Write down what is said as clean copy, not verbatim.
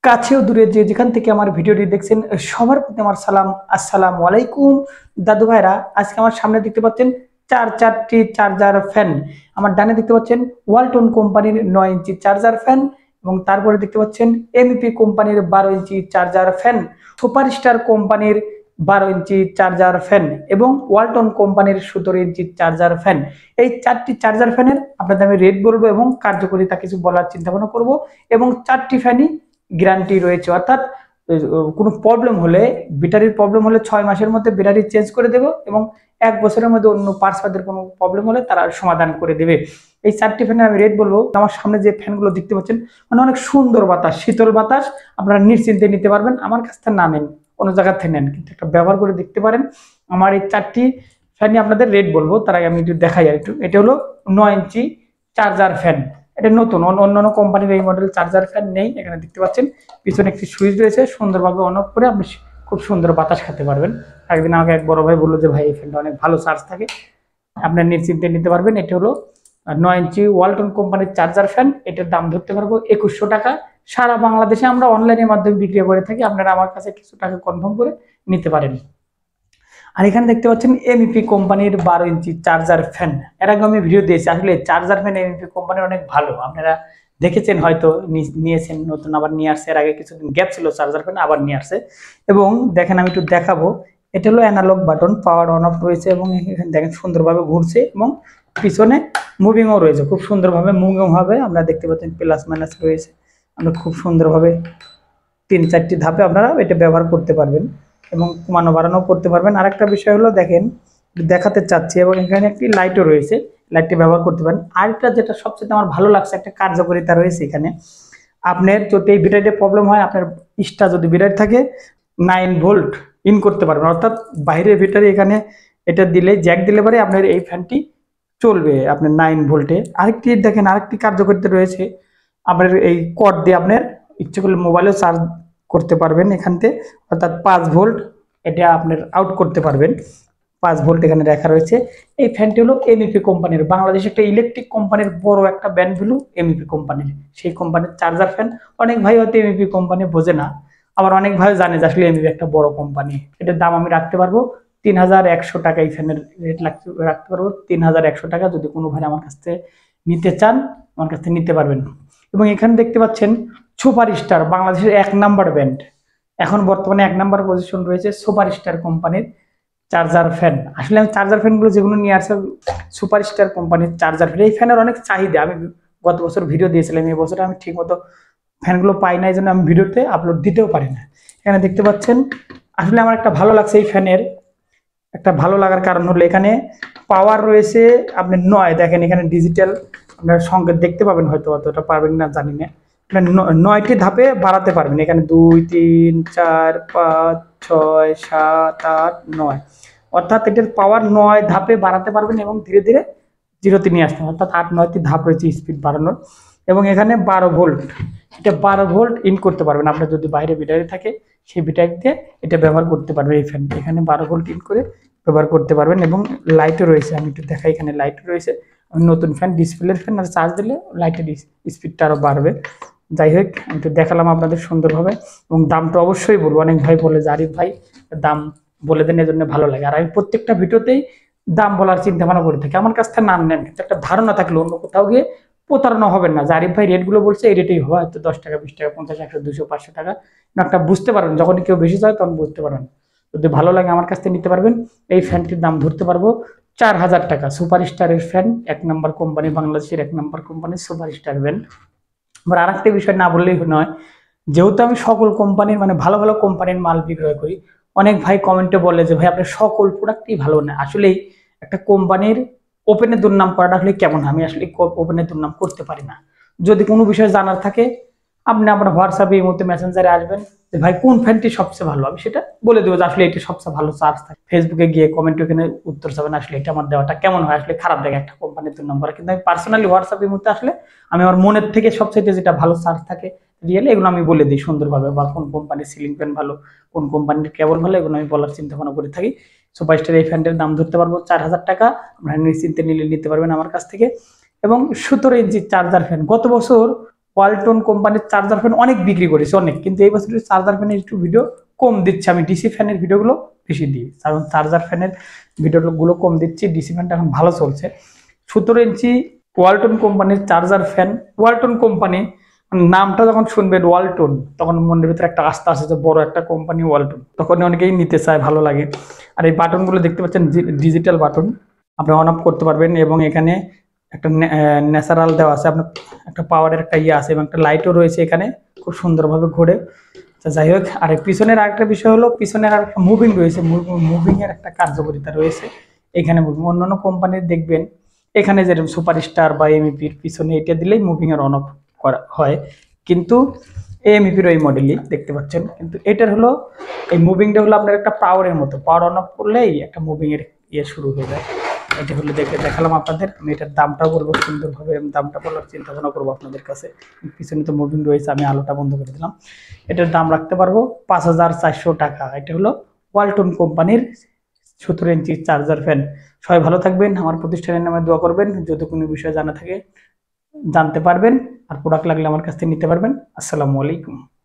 কাছেও দূরে যে যেখান থেকে আমার ভিডিওটি দেখছেন সবার প্রতি আমার সালাম। আসসালামু আলাইকুম দাদু ভাইরা। আজকে আমার সামনে দেখতে পাচ্ছেন চারটি চার্জার ফ্যান। আমার ডানে দেখতে পাচ্ছেন ওয়ালটন কোম্পানির 9 ইঞ্চি চার্জার ফ্যান এবং তারপরে দেখতে পাচ্ছেন এমপি কোম্পানির 12 ইঞ্চি চার্জার ফ্যান, সুপারস্টার কোম্পানির 12 ইঞ্চি চার্জার ফ্যান এবং ওয়ালটন কোম্পানির 17 ইঞ্চি চার্জার ফ্যান। এই 4টি চার্জার ফ্যানের আপনাদের আমি রেট বলবো এবং কার্যকারিতা কিছু বলার চিন্তা ভাবনা করবো এবং 4টি ফ্যানই গ্যারান্টি রয়েছে, অর্থাৎ কোনো প্রবলেম হলে, ব্যাটারির প্রবলেম হলে 6 মাসের মধ্যে ব্যাটারি চেঞ্জ করে দেব এবং 1 বছরের মধ্যে অন্য পার্টস পাদের কোনো প্রবলেম হলে তারা সমাধান করে দেবে। এই 4টি ফ্যানের আমি রেট বলবো। আমার সামনে যে ফ্যানগুলো দেখতে পাচ্ছেন মানে অনেক সুন্দর বাতাস, শীতল বাতাস, আপনারা নিশ্চিন্তে নিতে পারবেন। আমার কাছ থেকে না নেন, অন্য জায়গা থেকে নেন, কিন্তু একটা ব্যবহার করে দেখতে পারেন। আমার এই 4টি ফ্যানই আপনাদের রেট বলবো, তার আগে আমি একটু দেখাই আর একটু। এটা হলো 9 ইঞ্চি চার্জার ফ্যান। এটা নতুন, অন্যান্য কোম্পানির এই মডেল চার্জার ফ্যান নেই। এখানে দেখতে পাচ্ছেন পিছনে একটি সুইচ রয়েছে, সুন্দরভাবে অন অফ করে আপনি খুব সুন্দর বাতাস খেতে পারবেন। একদিন আমাকে এক বড় ভাই বললো যে ভাই এই ফ্যানটা অনেক ভালো চার্জ থাকে, আপনার নিশ্চিন্তে নিতে পারবেন। এটা হলো 9 ইঞ্চি ওয়ালটন কোম্পানির চার্জার ফ্যান। এটার দাম ধরতে পারবো 2100 টাকা। সারা বাংলাদেশে আমরা অনলাইনের মাধ্যমে বিক্রি করে থাকি, আপনারা আমার কাছে কিছু টাকা কনফার্ম করে নিতে পারেন। আর এখানে দেখতে পাচ্ছেন এমপি কোম্পানির 12 ইঞ্চি চার্জার ফ্যান। এর আগে আমি ভিডিও দিয়েছি, আসলে চার্জার ফ্যান এমপি কোম্পানির অনেক ভালো, আপনারা দেখেছেন হয়তো, নিয়েছেন, নতুন আবার নিয়ে আসছে। এর আগে কিছুদিন গ্যাপ ছিল চার্জার ফ্যান, আবার নিয়ে আসছে। এবং দেখেন আমি একটু দেখাবো, এটা হলো analogue button, power on off রয়েছে এবং এখানে দেখেন সুন্দরভাবে ঘুরছে এবং পিছনে মুভিংও রয়েছে, খুব সুন্দরভাবে মুভিং হবে। আপনারা দেখতে পাচ্ছেন প্লাস মাইনাস রয়েছে, আমরা খুব সুন্দরভাবে 3-4টি ধাপে আপনারা এটা ব্যবহার করতে পারবেন এবং কমানো বাড়ানো করতে পারবেন। আরেকটা বিষয় হলো দেখেন, দেখাতে চাচ্ছি, এবং এখানে একটি লাইটও রয়েছে, লাইটটি ব্যবহার করতে পারেন। আরেকটা যেটা সবচেয়ে আমার ভালো লাগছে, একটা কার্যকারিতা রয়েছে এখানে। আপনার যদি এই ব্যাটারিতে প্রবলেম হয়, আপনার ইস্টা যদি ব্যাটারি থাকে 9 ভোল্ট ইন করতে পারবেন, অর্থাৎ বাইরের ব্যাটারি এখানে এটা দিলে, জ্যাক দিলে পরে আপনার এই ফ্যানটি চলবে আপনার 9 ভোল্টে। আরেকটি দেখেন, আরেকটি কার্যকারিতা রয়েছে, আপনার এই কর্ড দিয়ে আপনার ইচ্ছে করলে মোবাইলেও চার্জ করতে পারবেন এখান থেকে, অর্থাৎ 5 ভোল্ট এটা আপনার আউট করতে পারবেন। 5 ভোল্ট এখানে রাখা রয়েছে। এই ফ্যানটি হলো এমইপি কোম্পানির, বাংলাদেশে একটা ইলেকট্রিক কোম্পানির বড় একটা ব্র্যান্ড হলো এমইপি কোম্পানির, সেই কোম্পানির চার্জার ফ্যান। অনেক ভাই হয়তো এমইপি কোম্পানি বোঝে না, আবার অনেক ভাই জানে যে আসলে এমইপি একটা বড় কোম্পানি। এটার দাম আমি রাখতে পারবো 3100 টাকা। এই ফ্যানের রেট রাখতে পারবো 3100 টাকা। যদি কোনো ভাই আমার কাছ থেকে নিতে চান, আমার কাছ থেকে নিতে পারবেন। এবং এখানে দেখতে পাচ্ছেন সুপারস্টার, বাংলাদেশের 1 নাম্বার ব্র্যান্ড, এখন বর্তমানে 1 নাম্বার পজিশন রয়েছে সুপারস্টার কোম্পানির চার্জার ফ্যান। আসলে আমি চার্জার ফ্যানগুলো যেগুলো নিয়ে আসছে সুপারস্টার কোম্পানির চার্জার ফ্যান। এই ফ্যানের অনেক চাহিদা, আমি গত বছর ভিডিও দিয়েছিলাম, এই বছর আমি ঠিকমতো ফ্যানগুলো পাই না, এই জন্য আমি ভিডিওতে আপলোড দিতেও পারি না। এখানে দেখতে পাচ্ছেন, আসলে আমার একটা ভালো লাগছে এই ফ্যানের। একটা ভালো লাগার কারণ হলো এখানে পাওয়ার রয়েছে আপনি 9, দেখেন এখানে ডিজিটাল আপনার সংকেত দেখতে পাবেন, হয়তো অতটা পারবেন না জানি না। 9টি ধাপে বাড়াতে পারবেন, এখানে 2, 3, 4, 5, 6, 7, 8, 9, অর্থাৎ এটার পাওয়ার 9 ধাপে বাড়াতে পারবেন এবং ধীরে ধীরে 0তে নিয়ে আসতে হবে, অর্থাৎ 8-9টি ধাপ রয়েছে স্পিড বাড়ানোর। এবং এখানে 12 ভোল্ট, এটা 12 ভোল্ট ইন করতে পারবেন। আপনার যদি বাইরে ব্যাটারি থাকে সেই ব্যাটারিতে এটা ব্যবহার করতে পারবেন। এই ফ্যানটা এখানে 12 ভোল্ট ইন করে ব্যবহার করতে পারবেন। এবং লাইটও রয়েছে, আমি একটু দেখাই, এখানে লাইটও রয়েছে। নতুন ফ্যান, ডিসপ্লের ফ্যান, আর চার্জ দিলে লাইটের স্পিডটা আরও বাড়বে। যাই হোক, আমি তো দেখালাম আপনাদের সুন্দরভাবে। এবং দামটা অবশ্যই বলবো, অনেক ভাই বলে যে আরিফ ভাই দাম বলে দেন, এজন্য ভালো লাগে। আর আমি প্রত্যেকটা ভিডিওতেই দাম বলার চিন্তা ভাবনা করে থাকি। আমার কাছ থেকে নাম নেন, কিন্তু একটা ধারণা থাকলে অন্য কোথাও গিয়ে প্রতারণা হবেন না যে আরিফ ভাই রেটগুলো বলছে এই রেটেই হবে, হয়তো 10 টাকা, 20 টাকা, 50, 100, 200, 500 টাকা একটা বুঝতে পারবেন। যখন কেউ বেশি চায় তখন বুঝতে পারবেন। যদি ভালো লাগে আমার কাছ থেকে নিতে পারবেন। এই ফ্যানটির দাম ধরতে পারবো 4000 টাকা। সুপারস্টারের ফ্যান, 1 নাম্বার কোম্পানি, বাংলাদেশের 1 নাম্বার কোম্পানি সুপারস্টার ব্র্যান্ড। আবার আরেকটা বিষয় না বললেই নয়, যেহেতু আমি সকল কোম্পানির মানে ভালো ভালো কোম্পানির মাল বিক্রয় করি, অনেক ভাই কমেন্টে বলে যে ভাই আপনার সকল প্রোডাক্টই ভালো না। আসলেই একটা কোম্পানির ওপেনে দুর্নাম করাটা আসলে কেমন, আমি আসলে ওপেনে দুর্নাম করতে পারি না। যদি কোনো বিষয় জানার থাকে আপনি আমার হোয়াটসঅ্যাপে, এই মুহূর্তে মেসেঞ্জারে আসবেন যে ভাই কোন ফ্যানটি সবচেয়ে ভালো, আমি সেটা বলে দেবো যে আসলে এটি সবচেয়ে ভালো চার্জ থাকে। ফেসবুকে গিয়ে কমেন্ট, ওখানে উত্তর যাবেন আসলে এটা আমার দেওয়াটা কেমন হয়, আসলে খারাপ লাগে একটা কোম্পানির দুর্নাম করা। কিন্তু আমি পার্সোনালি হোয়াটসঅ্যাপের মধ্যে আসলে আমি আমার মনের থেকে সবচেয়ে যেটা ভালো চার্জ থাকে রিয়েল, এগুলো আমি বলে দিই সুন্দরভাবে। বা কোন কোম্পানির সিলিং ফ্যান ভালো, কোন কোম্পানির কেবল ভালো, এগুলো আমি বলার চিন্তা ভাবনা করে থাকি। সুপারস্টার এই ফ্যানটির দাম ধরতে পারবো 4000 টাকা। আপনারা নিশ্চিন্তে নিতে পারবেন আমার কাছ থেকে। এবং 17 ইঞ্চি চার্জার ফ্যান, গত বছর ওয়ালটন কোম্পানির চার্জার ফ্যান অনেক বিক্রি করেছে অনেক, কিন্তু এই বছর চার্জার ফ্যানের একটু ভিডিও কম দিচ্ছে। আমি ডিসি ফ্যানের ভিডিওগুলো বেশি দিই, কারণ চার্জার ফ্যানের ভিডিওগুলো কম দিচ্ছি। ডিসি ফ্যানটা এখন ভালো চলছে। 17 ইঞ্চি ওয়ালটন কোম্পানির চার্জার ফ্যান। ওয়ালটন কোম্পানি নামটা যখন শুনবেন ওয়ালটন, তখন মনের ভিতরে একটা আস্থা আছে যে বড় একটা কোম্পানি ওয়ালটন, তখন অনেকেই নিতে চায়, ভালো লাগে। আর এই বাটনগুলো দেখতে পাচ্ছেন ডিজিটাল বাটন, আপনি অন অফ করতে পারবেন। এবং এখানে একটা ন্যাচারাল দেওয়া আছে, আপনার একটা পাওয়ারের একটা ইয়ে আছে, এবং একটা লাইটও রয়েছে এখানে, খুব সুন্দরভাবে ঘোরে। যাই হোক, আর পিছনের আরেকটা বিষয় হলো, পিছনের আরেকটা মুভিং রয়েছে, মুভিং এর একটা কার্যকারিতা রয়েছে এখানে। অন্যান্য কোম্পানির দেখবেন এখানে যেরকম সুপারস্টার বা এমইপির পিছনে এটা দিলেই মুভিং এর অন অফ করা হয়, কিন্তু এমইপির ওই মডেলই দেখতে পাচ্ছেন। কিন্তু এটার হলো এই মুভিংটা হলো আপনার একটা পাওয়ারের মতো, পাওয়ার অন অফ করলেই একটা মুভিং এর ইয়ে শুরু হয়ে যায়। এটা হলো দেখালাম আপনাদের। আমি এটার দামটা বলবো সুন্দরভাবে, আমি দামটা বলার চিন্তা ভাবনা করবো আপনাদের কাছে। পিছনে তো মুভিং রয়েছে, আমি আলোটা বন্ধ করে দিলাম। এটার দাম রাখতে পারবো 5,400 টাকা। এটা হলো ওয়ালটন কোম্পানির 17 ইঞ্চি চার্জার ফ্যান। সবাই ভালো থাকবেন, আমার প্রতিষ্ঠানের নামে দোয়া করবেন। যদি কোনো বিষয়ে জানা থাকে জানতে পারবেন, আর প্রোডাক্ট লাগলে আমার কাছ থেকে নিতে পারবেন। আসসালামু আলাইকুম।